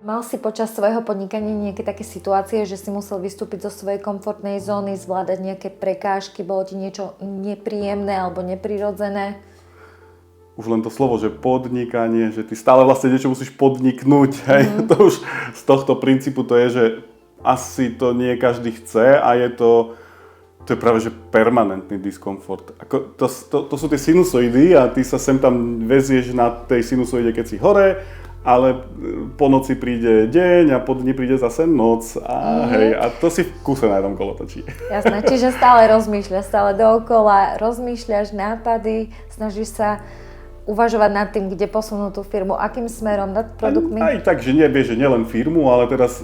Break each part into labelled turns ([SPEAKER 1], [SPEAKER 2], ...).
[SPEAKER 1] Mal si počas svojho podnikania nejaké také situácie, že si musel vystúpiť zo svojej komfortnej zóny, zvládať nejaké prekážky, bolo ti niečo nepríjemné alebo neprirodzené?
[SPEAKER 2] Už len to slovo, že podnikanie, že ty stále vlastne niečo musíš podniknúť. Hej? To už z tohto princípu to je, že asi to nie každý chce a je to práve že permanentný diskomfort. To sú tie sinusoidy a ty sa sem tam vezieš na tej sinusoide, keď si hore, ale po noci príde deň a po dni príde zase noc a to si v kuse na jednom kolotočí.
[SPEAKER 1] Jasné, čiže stále rozmýšľaš, stále dookola, rozmýšľaš nápady, snažíš sa uvažovať nad tým, kde posunú tú firmu, akým smerom, nad produktmi?
[SPEAKER 2] Aj tak, že vieš, že nielen firmu, ale teraz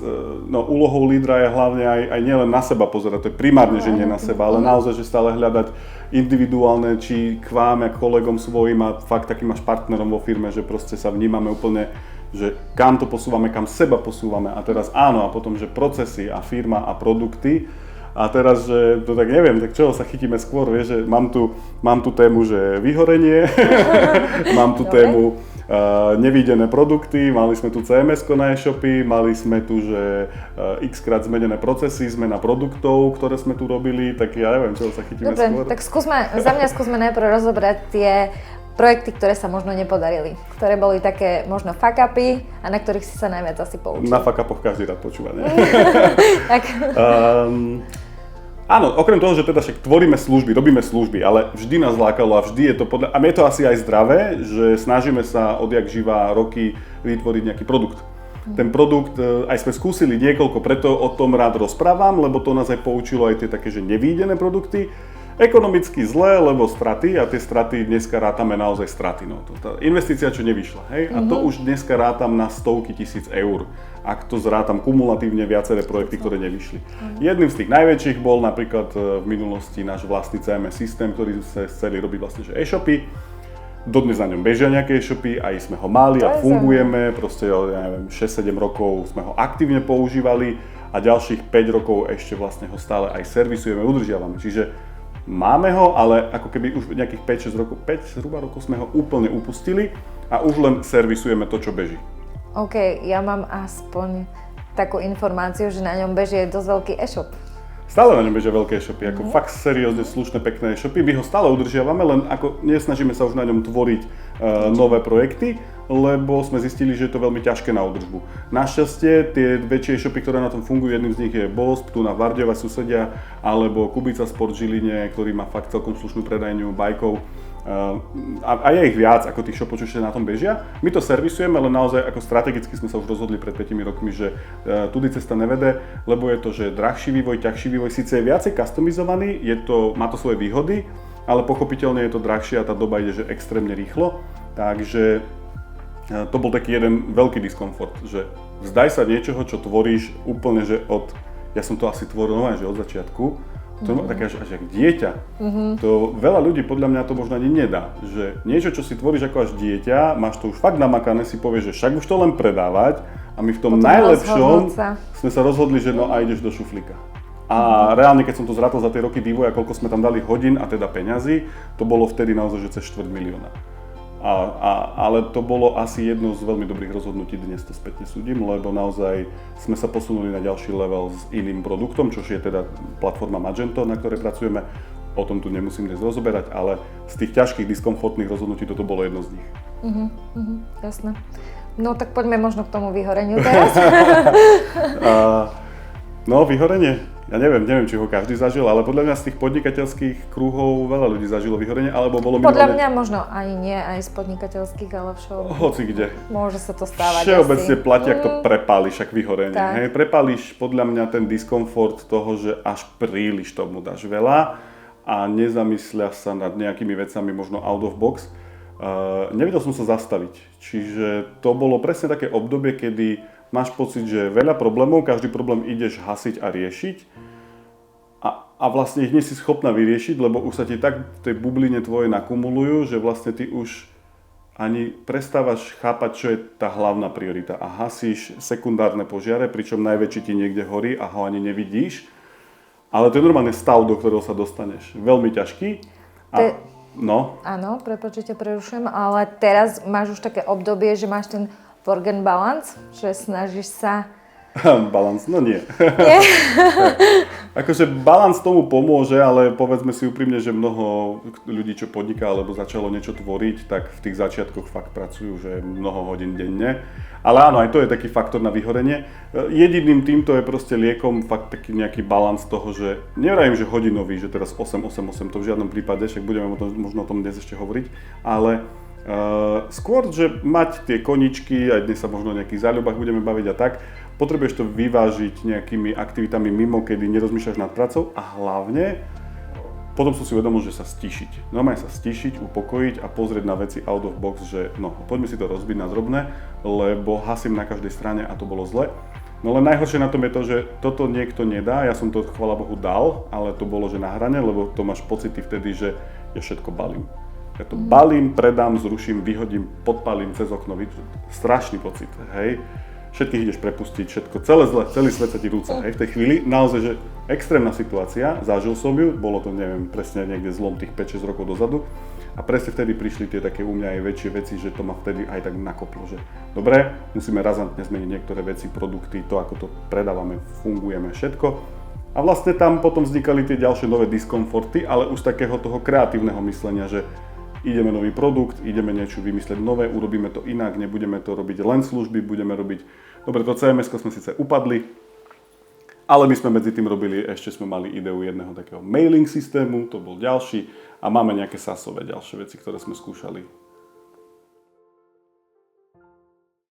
[SPEAKER 2] úlohou lídra je hlavne aj nielen na seba pozerať, to je primárne, že nie na seba, ale naozaj, že stále hľadať individuálne, či k vám, ako kolegom svojim a fakt takým až partnerom vo firme, že proste sa vnímame úplne, že kam to posúvame, kam seba posúvame a teraz áno, a potom, že procesy a firma a produkty. A teraz, že to tak neviem, tak čoho sa chytíme skôr, vieš, že mám tu tému, že vyhorenie, mám tu tému nevidené produkty, mali sme tu CMS-ko na e-shopy, mali sme tu, že x-krát zmenené procesy, zmena produktov, ktoré sme tu robili, tak ja neviem, čoho sa chytíme skôr.
[SPEAKER 1] Dobre, tak za mňa skúsme najprv rozobrať tie projekty, ktoré sa možno nepodarili, ktoré boli také možno fuck-upy a na ktorých si sa najviac asi poučil.
[SPEAKER 2] Na fuck-upoch každý rád počúva, nie? Áno, okrem toho, že teda však tvoríme služby, robíme služby, ale vždy nás lákalo a vždy je to a je to asi aj zdravé, že snažíme sa odjak živá roky vytvoriť nejaký produkt. Ten produkt aj sme skúsili niekoľko, preto o tom rád rozprávam, lebo to nás aj poučilo aj tie také, že nevídené produkty. Ekonomicky zlé, lebo straty a tie straty dneska rátame naozaj straty. No. Tá investícia, čo nevyšla, hej? A to už dneska rátam na stovky tisíc eur. Ak to zrátam kumulatívne viaceré projekty, ktoré nevyšli. Jedným z tých najväčších bol napríklad v minulosti náš vlastný CMS systém, ktorý sa chceli robiť vlastne že e-shopy. Dodnes na ňom bežia nejaké e-shopy, aj sme ho mali a fungujeme. Proste, ja neviem, 6-7 rokov sme ho aktívne používali a ďalších 5 rokov ešte vlastne ho stále aj servisujeme, udržiavame. Čiže máme ho, ale ako keby už nejakých 5-6 rokov, 5 zhruba rokov sme ho úplne upustili a už len servisujeme to, čo beží.
[SPEAKER 1] OK, ja mám aspoň takú informáciu, že na ňom beží dosť veľký e-shop.
[SPEAKER 2] Stále na ňom bežia veľké e-shopy, ako fakt seriózne, slušné, pekné e-shopy. My ho stále udržiavame, len ako nesnažíme sa už na ňom tvoriť nové projekty, lebo sme zistili, že je to veľmi ťažké na údržbu. Našťastie tie väčšie e-shopy, ktoré na tom fungujú, jedným z nich je Bosp, tu na Vardiova susedia, alebo Kubica Sport Žiline, ktorý má fakt celkom slušnú predajňu bajkov. A je ich viac ako tých shopov, čo ešte na tom bežia. My to servisujeme, ale naozaj ako strategicky sme sa už rozhodli pred 5 rokmi, že tudy cesta nevede, lebo je to, že drahší vývoj, ťažší vývoj, síce je viacej customizovaný, má to svoje výhody, ale pochopiteľne je to drahšie a tá doba ide že extrémne rýchlo. Takže to bol taký jeden veľký diskomfort, že vzdaj sa niečoho, čo tvoríš úplne, že ja som to asi tvoril že od začiatku, to je také až jak dieťa. To veľa ľudí podľa mňa to možno ani nedá, že niečo, čo si tvoríš ako až dieťa, máš to už fakt namakané, si povieš, že však už to len predávať a my v tom najlepšom sme sa rozhodli, že no a ideš do šuflíka. A reálne, keď som to zrátal za tie roky vývoja, koľko sme tam dali hodín a teda peňazí, to bolo vtedy naozaj, že cez 250 000. Ale to bolo asi jedno z veľmi dobrých rozhodnutí, dnes to spätne súdim, lebo naozaj sme sa posunuli na ďalší level s iným produktom, čo je teda platforma Magento, na ktorej pracujeme. O tom tu nemusím dnes rozoberať, ale z tých ťažkých, diskomfortných rozhodnutí toto bolo jedno z nich.
[SPEAKER 1] Jasné. No tak poďme možno k tomu vyhoreniu teraz.
[SPEAKER 2] Vyhorenie. Ja neviem, či ho každý zažil, ale podľa mňa z tých podnikateľských krúhov veľa ľudí zažilo vyhorenie, alebo bolo minimálne...
[SPEAKER 1] Podľa mňa možno ani nie aj z podnikateľských, ale všeobecne.
[SPEAKER 2] Hoci kde.
[SPEAKER 1] Môže sa to stávať.
[SPEAKER 2] Všeobecne platí, ak to prepáliš, ak vyhorenie. Hej? Prepáliš podľa mňa ten diskomfort toho, že až príliš tomu dáš veľa a nezamyslia sa nad nejakými vecami možno out of box. Nevedel som sa zastaviť. Čiže to bolo presne také obdobie, kedy máš pocit, že veľa problémov, každý problém ideš hasiť a riešiť a vlastne ich nie si schopná vyriešiť, lebo už sa ti tak v tej bubline tvojej nakumulujú, že vlastne ty už ani prestávaš chápať, čo je tá hlavná priorita a hasíš sekundárne požiare, pričom najväčší ti niekde horí a ho ani nevidíš. Ale to je normálne stav, do ktorého sa dostaneš. Veľmi ťažký.
[SPEAKER 1] Áno, prepáč, že ťa prerušujem, ale teraz máš už také obdobie, že máš ten v work and balance, že snažíš sa...
[SPEAKER 2] Balans, no nie.
[SPEAKER 1] Nie?
[SPEAKER 2] Akože balans tomu pomôže, ale povedzme si úprimne, že mnoho ľudí, čo podniká alebo začalo niečo tvoriť, tak v tých začiatkoch fakt pracujú, že mnoho hodín denne. Ale áno, aj to je taký faktor na vyhorenie. Jediným týmto je proste liekom fakt taký nejaký balans toho, že nevrajím, že hodinový, že teraz 8, to v žiadnom prípade, však budeme možno o tom dnes ešte hovoriť, ale skôr, že mať tie koničky, aj dnes sa možno o nejakých záľubách budeme baviť a tak, potrebuješ to vyvážiť nejakými aktivitami mimo, kedy nerozmýšľaš nad pracou a hlavne potom som si uvedomil, že sa stíšiť. Normálne sa stíšiť, upokojiť a pozrieť na veci out of box, že no, poďme si to rozbiť na drobné, lebo hasím na každej strane a to bolo zle. No len najhoršie na tom je to, že toto niekto nedá, ja som to chvála Bohu dal, ale to bolo, že na hrane, lebo to máš pocity vtedy, že ja všetko balím. Ja to balím, predám, zruším, vyhodím, podpalím cez okno, strašný pocit, hej. Všetkých ideš prepustiť, všetko, celé zle, celý svet sa ti rúca, hej, v tej chvíli. Naozaj, že extrémna situácia, zažil som ju, bolo to, neviem, presne niekde zlom tých 5-6 rokov dozadu. A presne vtedy prišli tie také u mňa aj väčšie veci, že to ma vtedy aj tak nakoplo, že dobre, musíme razantne zmeniť niektoré veci, produkty, to ako to predávame, fungujeme, všetko. A vlastne tam potom vznikali tie ďalšie nové diskomforty, ale už z takého toho kreatívneho myslenia, že ideme nový produkt, ideme niečo vymyslieť nové, urobíme to inak, nebudeme to robiť len služby, budeme robiť... Dobre, to CMS-ko sme síce upadli, ale my sme medzi tým robili, ešte sme mali ideu jedného takého mailing systému, to bol ďalší, a máme nejaké SaaSové ďalšie veci, ktoré sme skúšali.